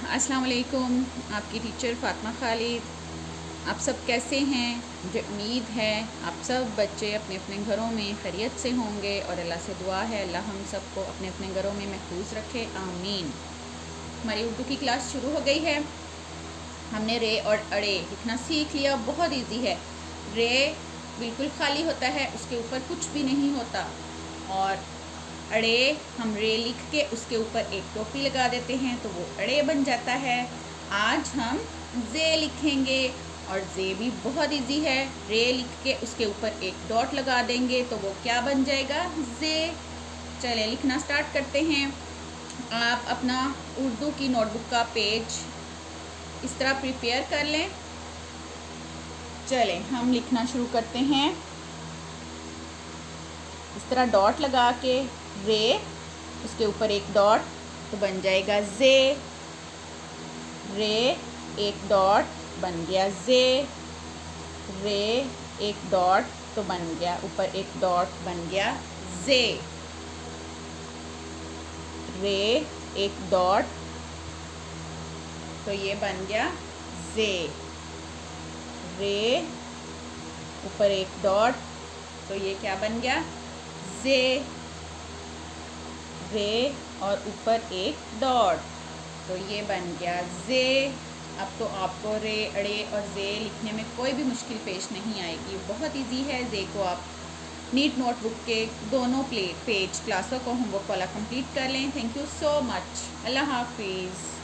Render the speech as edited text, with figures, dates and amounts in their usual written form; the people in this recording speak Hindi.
अस्सलाम वालेकुम। आपकी टीचर फ़ातिमा खालिद। आप सब कैसे हैं? मुझे उम्मीद है आप सब बच्चे अपने अपने घरों में खैरियत से होंगे और अल्लाह से दुआ है अल्लाह हम सबको अपने अपने घरों में महफूज रखे, आमीन। हमारी उर्दू की क्लास शुरू हो गई है। हमने रे और अड़े लिखना सीख लिया, बहुत इजी है। रे बिल्कुल खाली होता है, उसके ऊपर कुछ भी नहीं होता। और अड़े हम रे लिख के उसके ऊपर एक टोपी लगा देते हैं तो वो अड़े बन जाता है। आज हम जे लिखेंगे और जे भी बहुत इजी है। रे लिख के उसके ऊपर एक डॉट लगा देंगे तो वो क्या बन जाएगा? जे। चले लिखना स्टार्ट करते हैं। आप अपना उर्दू की नोटबुक का पेज इस तरह प्रिपेयर कर लें। चलें हम लिखना शुरू करते हैं। इस तरह डॉट लगा के रे, उसके ऊपर एक डॉट तो बन जाएगा जे। रे एक डॉट बन गया जे। रे एक डॉट तो बन गया, ऊपर एक डॉट बन गया जे। रे एक डॉट तो ये बन गया जे। रे ऊपर एक डॉट तो ये क्या बन गया? जे। रे और ऊपर एक डॉट तो ये बन गया जे। अब तो आपको रे, अड़े और जे लिखने में कोई भी मुश्किल पेश नहीं आएगी, बहुत इजी है। जे को आप नीट नोटबुक के दोनों पेज क्लासों को होमवर्क वाला कंप्लीट कर लें। Thank you so much. अल्लाह हाफिज़।